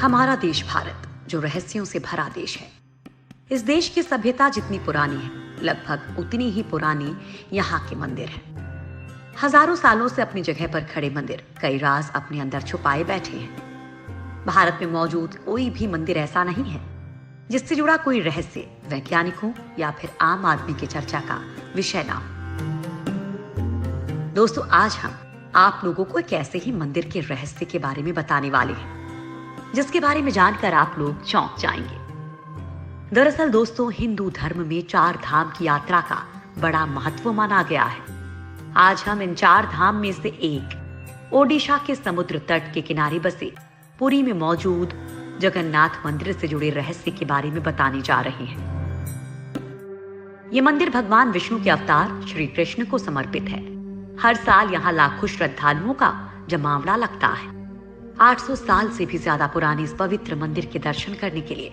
हमारा देश भारत जो रहस्यों से भरा देश है। इस देश की सभ्यता जितनी पुरानी है, लगभग उतनी ही पुरानी यहाँ के मंदिर हैं। हजारों सालों से अपनी जगह पर खड़े मंदिर कई राज अपने अंदर छुपाए बैठे हैं। भारत में मौजूद कोई भी मंदिर ऐसा नहीं है जिससे जुड़ा कोई रहस्य वैज्ञानिकों या फिर आम आदमी की चर्चा का विषय ना हो। दोस्तों, आज हम आप लोगों को एक ऐसे ही मंदिर के रहस्य के बारे में बताने वाले हैं जिसके बारे में जानकर आप लोग चौंक जाएंगे। दरअसल दोस्तों, हिंदू धर्म में 4 धाम की यात्रा का बड़ा महत्व माना गया है। आज हम इन 4 धाम में से एक ओडिशा के समुद्र तट के किनारे बसे पुरी में मौजूद जगन्नाथ मंदिर से जुड़े रहस्य के बारे में बताने जा रहे हैं। ये मंदिर भगवान विष्णु के अवतार श्री कृष्ण को समर्पित है। हर साल यहाँ लाखों श्रद्धालुओं का जमावड़ा लगता है। 800 साल से भी ज्यादा पुराने इस पवित्र मंदिर के दर्शन करने के लिए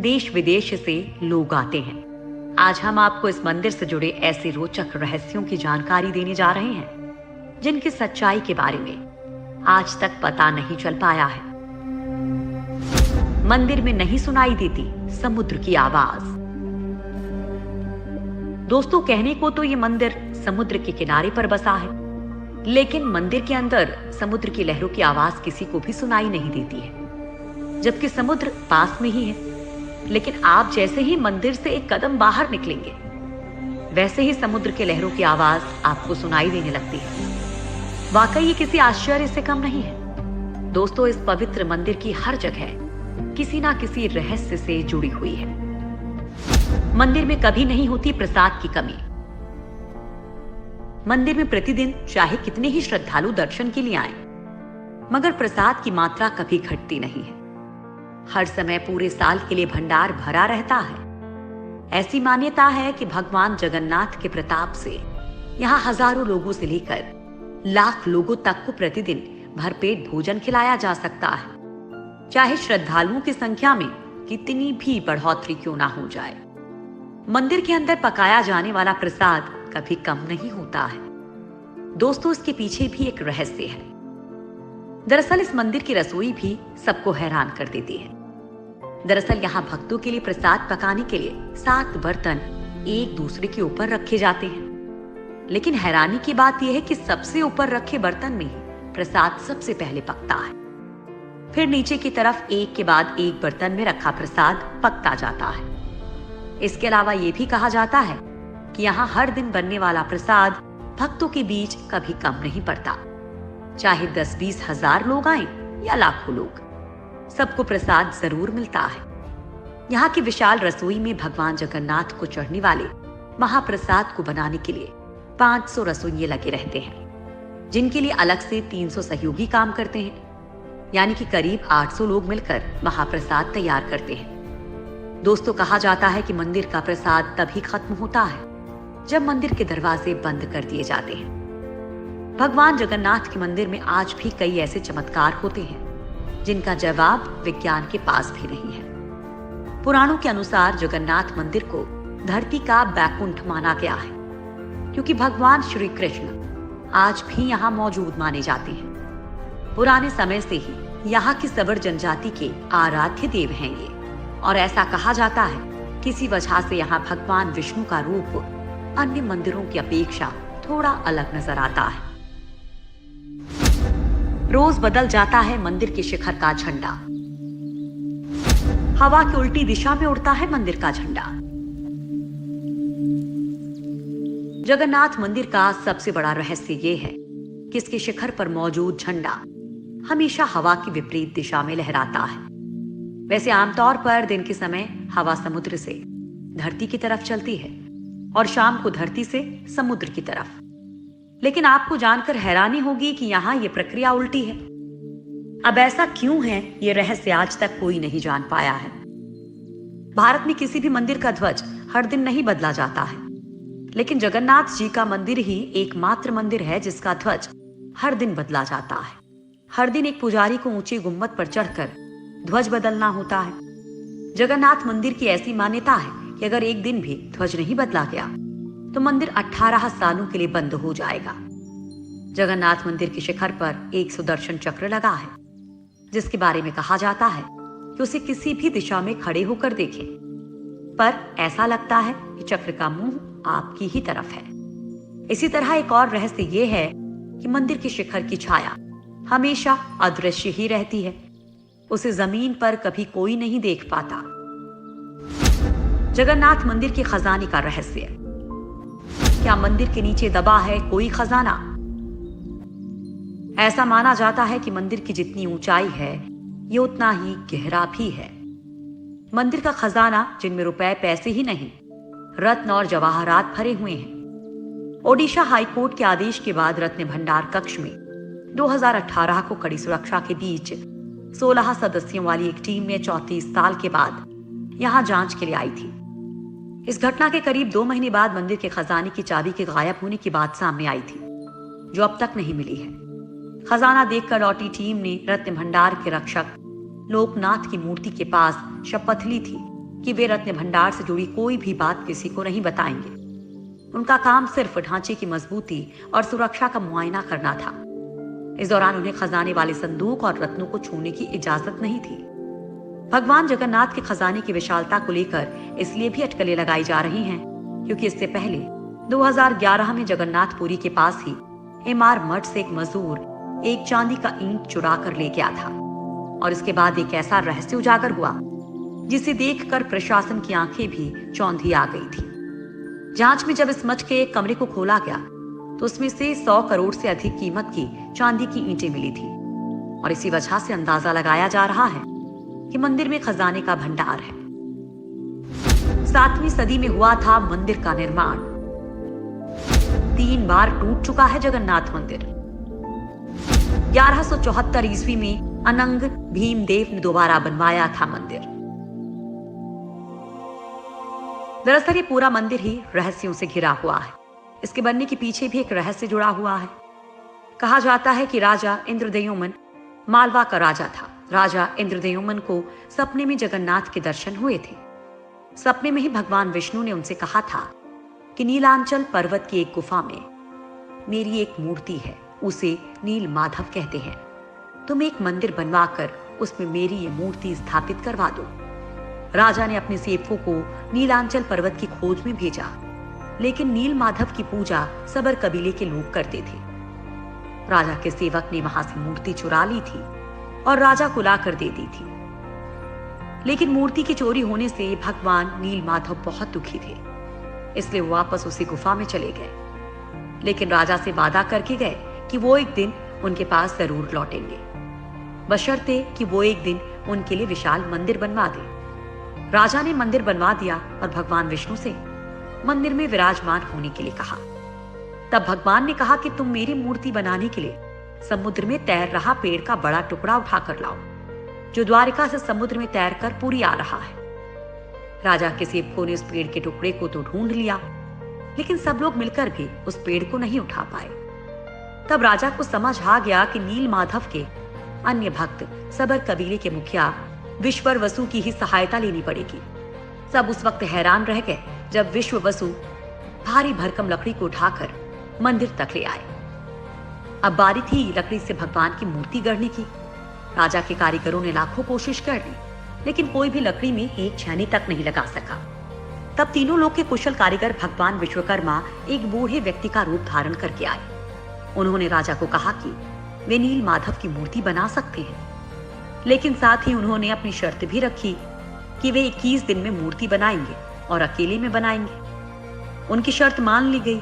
देश विदेश से लोग आते हैं। आज हम आपको इस मंदिर से जुड़े ऐसे रोचक रहस्यों की जानकारी देने जा रहे हैं जिनकी सच्चाई के बारे में आज तक पता नहीं चल पाया है। मंदिर में नहीं सुनाई देती समुद्र की आवाज। दोस्तों, कहने को तो ये मंदिर समुद्र के किनारे पर बसा है, लेकिन मंदिर के अंदर समुद्र की लहरों की आवाज किसी को भी सुनाई नहीं देती है, जबकि समुद्र पास में ही है। लेकिन आप जैसे ही मंदिर से एक कदम बाहर निकलेंगे, वैसे ही समुद्र के लहरों की आवाज आपको सुनाई देने लगती है। वाकई ये किसी आश्चर्य से कम नहीं है। दोस्तों, इस पवित्र मंदिर की हर जगह किसी ना किसी रहस्य से जुड़ी हुई है। मंदिर में कभी नहीं होती प्रसाद की कमी। मंदिर में प्रतिदिन चाहे कितने ही श्रद्धालु दर्शन के लिए आए, मगर प्रसाद की मात्रा कभी घटती नहीं है। हर समय पूरे साल के लिए भंडार भरा रहता है। ऐसी मान्यता है कि भगवान जगन्नाथ के प्रताप से यहाँ हजारों लोगों से लेकर लाख लोगों तक को प्रतिदिन भरपेट भोजन खिलाया जा सकता है, चाहे श्रद्धालुओं की संख्या में कितनी भी बढ़ोतरी क्यों ना हो जाए। मंदिर के अंदर पकाया जाने वाला प्रसाद कभी कम नहीं होता है। दोस्तों, इसके पीछे भी एक रहस्य है। दरअसल इस मंदिर की रसोई भी सबको हैरान कर देती है। दरअसल यहाँ भक्तों के लिए प्रसाद पकाने के लिए 7 बर्तन एक दूसरे के ऊपर रखे जाते हैं। लेकिन हैरानी की बात यह है कि सबसे ऊपर रखे बर्तन में ही प्रसाद सबसे पहले पकता है। फिर नीचे की तरफ एक के बाद एक बर्तन में रखा प्रसाद पकता जाता है। इसके अलावा यह भी कहा जाता है कि यहाँ हर दिन बनने वाला प्रसाद भक्तों के बीच कभी कम नहीं पड़ता। चाहे 10-20 हजार लोग आए या लाखों लोग, सबको प्रसाद जरूर मिलता है। यहाँ की विशाल रसोई में भगवान जगन्नाथ को चढ़ने वाले महाप्रसाद को बनाने के लिए 500 रसोइये लगे रहते हैं, जिनके लिए अलग से 300 सहयोगी काम करते हैं। यानी कि करीब 800 लोग मिलकर महाप्रसाद तैयार करते हैं। दोस्तों, कहा जाता है कि मंदिर का प्रसाद तभी खत्म होता है जब मंदिर के दरवाजे बंद कर दिए जाते हैं। भगवान जगन्नाथ के मंदिर में आज भी कई ऐसे चमत्कार होते हैं जिनका जवाब विज्ञान के पास भी नहीं है। पुराणों के अनुसार जगन्नाथ मंदिर को धरती का बैकुंठ माना गया है, क्योंकि भगवान श्री कृष्ण आज भी यहाँ मौजूद माने जाते हैं। पुराने समय से ही यहाँ की सवर जनजाति के आराध्य देव हैं ये, और ऐसा कहा जाता है किसी वजह से यहाँ भगवान विष्णु का रूप अन्य मंदिरों की अपेक्षा थोड़ा अलग नजर आता है। रोज बदल जाता है मंदिर के शिखर का झंडा। हवा की उल्टी दिशा में उड़ता है मंदिर का झंडा। जगन्नाथ मंदिर का सबसे बड़ा रहस्य ये है कि इसके शिखर पर मौजूद झंडा हमेशा हवा की विपरीत दिशा में लहराता है। वैसे आमतौर पर दिन के समय हवा समुद्र से धरती की तरफ चलती है और शाम को धरती से समुद्र की तरफ। लेकिन आपको जानकर हैरानी होगी कि यहाँ ये प्रक्रिया उल्टी है। अब ऐसा क्यों है, ये रहस्य आज तक कोई नहीं जान पाया है। भारत में किसी भी मंदिर का ध्वज हर दिन नहीं बदला जाता है, लेकिन जगन्नाथ जी का मंदिर ही एकमात्र मंदिर है जिसका ध्वज हर दिन बदला जाता है। हर दिन एक पुजारी को ऊंची गुम्बद पर चढ़कर ध्वज बदलना होता है। जगन्नाथ मंदिर की ऐसी मान्यता है कि अगर एक दिन भी ध्वज नहीं बदला गया तो मंदिर 18 सालों के लिए बंद हो जाएगा। जगन्नाथ मंदिर के शिखर पर एक सुदर्शन चक्र लगा है, जिसके बारे में कहा जाता है कि उसे किसी भी दिशा में खड़े होकर देखें, पर ऐसा लगता है कि चक्र का मुंह आपकी ही तरफ है। इसी तरह एक और रहस्य यह है कि मंदिर के शिखर की छाया हमेशा अदृश्य ही रहती है। उसे जमीन पर कभी कोई नहीं देख पाता। जगन्नाथ मंदिर के खजाने का रहस्य। क्या मंदिर के नीचे दबा है कोई खजाना? ऐसा माना जाता है कि मंदिर की जितनी ऊंचाई है, ये उतना ही गहरा भी है। मंदिर का खजाना, जिनमें रुपए पैसे ही नहीं, रत्न और जवाहरात भरे हुए हैं। ओडिशा हाईकोर्ट के आदेश के बाद रत्न भंडार कक्ष में 2018 को कड़ी सुरक्षा के बीच 16 सदस्यों वाली एक टीम ने 34 साल के बाद यहां जांच के लिए आई थी। इस घटना के करीब 2 महीने बाद मंदिर के खजाने की चाबी के गायब होने की बात सामने आई थी, जो अब तक नहीं मिली है। खजाना देखकर लौटी टीम ने रत्न भंडार के रक्षक लोकनाथ की मूर्ति के पास शपथ ली थी कि वे रत्न भंडार से जुड़ी कोई भी बात किसी को नहीं बताएंगे। उनका काम सिर्फ ढांचे की मजबूती और सुरक्षा का मुआयना करना था। इस दौरान उन्हें खजाने वाले संदूक और रत्नों को छूने की इजाजत नहीं थी। भगवान जगन्नाथ के खजाने की विशालता को लेकर इसलिए भी अटकलें लगाई जा रही हैं क्योंकि इससे पहले 2011 में जगन्नाथपुरी के पास ही एमआर मठ से एक मजदूर एक चांदी का ईंट चुरा कर ले गया था, और इसके बाद एक ऐसा रहस्य उजागर हुआ जिसे देखकर प्रशासन की आंखें भी चौंधी आ गई थी। जांच में जब इस मठ के एक कमरे को खोला गया तो उसमें से 100 करोड़ से अधिक कीमत की चांदी की ईंटें मिली थी, और इसी वजह से अंदाजा लगाया जा रहा है कि मंदिर में खजाने का भंडार है। 7वीं सदी में हुआ था मंदिर का निर्माण। 3 बार टूट चुका है जगन्नाथ मंदिर। 1174 ईस्वी में अनंग भीमदेव ने दोबारा बनवाया था मंदिर। दरअसल ये पूरा मंदिर ही रहस्यों से घिरा हुआ है। इसके बनने के पीछे भी एक रहस्य जुड़ा हुआ है। कहा जाता है कि राजा इंद्रद्युम्न मालवा का राजा था। राजा इंद्रद्युम्न को सपने में जगन्नाथ के दर्शन हुए थे। सपने में ही भगवान विष्णु ने उनसे कहा था कि नीलांचल पर्वत की एक गुफा में मेरी एक मूर्ति है, उसे नील माधव कहते हैं। तुम एक मंदिर बनवाकर उसमें मेरी ये मूर्ति स्थापित करवा दो। राजा ने अपने सेवकों को नीलांचल पर्वत की खोज में भेजा, लेकिन नील माधव की पूजा सबर कबीले के लोग करते थे। राजा के सेवक ने वहां से मूर्ति चुरा ली थी और राजा को लाकर दे दी थी। लेकिन मूर्ति की चोरी होने से भगवान नील माधव बहुत दुखी थे, इसलिए वो वापस उसी गुफा में चले गए। लेकिन राजा से वादा करके गए कि वो एक दिन उनके पास जरूर लौटेंगे, बशर्ते कि वो एक दिन उनके लिए विशाल मंदिर बनवा दे। राजा ने मंदिर बनवा दिया और भगवान विष्णु से मंदिर में विराजमान होने के लिए कहा। तब भगवान ने कहा कि तुम मेरी मूर्ति बनाने के लिए समुद्र में तैर रहा पेड़ का बड़ा टुकड़ा उठाकर लाओ, जो द्वारिका से समुद्र में तैरकर पुरी आ रहा है। राजा के सेवकों ने उस पेड़ के टुकड़े को तो ढूंढ लिया, लेकिन सब लोग मिलकर भी उस पेड़ को नहीं उठा पाए। तब राजा को समझ आ गया कि नील माधव के अन्य भक्त सबर कबीले के मुखिया विश्वर वसु की ही सहायता लेनी पड़ेगी। सब उस वक्त हैरान रह गए जब विश्व वसु भारी भरकम लकड़ी को उठाकर मंदिर तक ले आए। अब बारी थी लकड़ी से भगवान की मूर्ति गढ़ने की। राजा के कारीगरों ने लाखों कोशिश कर ली, लेकिन कोई भी लकड़ी में एक छेनी तक नहीं लगा सका। तब तीनों लोग के कुशल कारीगर भगवान विश्वकर्मा एक बूढ़े व्यक्ति का रूप धारण करके आए। उन्होंने राजा को कहा कि वे नील माधव की मूर्ति बना सकते हैं, लेकिन साथ ही उन्होंने अपनी शर्त भी रखी कि वे 21 दिन में मूर्ति बनाएंगे और अकेले में बनाएंगे। उनकी शर्त मान ली गई,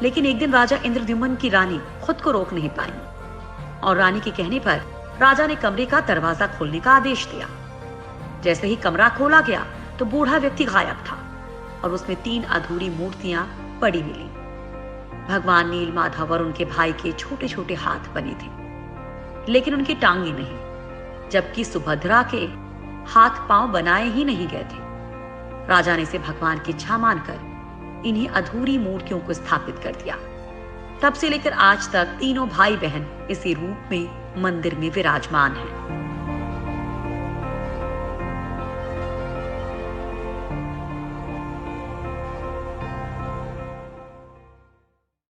लेकिन एक दिन राजा इंद्रद्युम्न की रानी खुद को रोक नहीं पाई और रानी के कहने पर राजा ने कमरे का दरवाजा खोलने का आदेश दिया। जैसे ही कमरा खोला गया तो बूढ़ा व्यक्ति गायब था और उसमें 3 अधूरी मूर्तियां पड़ी मिली। भगवान नील माधव और उनके भाई के छोटे छोटे हाथ बने थे, लेकिन उनकी टांगे नहीं, जबकि सुभद्रा के हाथ पांव बनाए ही नहीं गए थे। राजा ने इसे भगवान की इच्छा मानकर इन्हीं अधूरी मूर्तियों को स्थापित कर दिया। तब से लेकर आज तक तीनों भाई बहन इसी रूप में मंदिर में विराजमान हैं।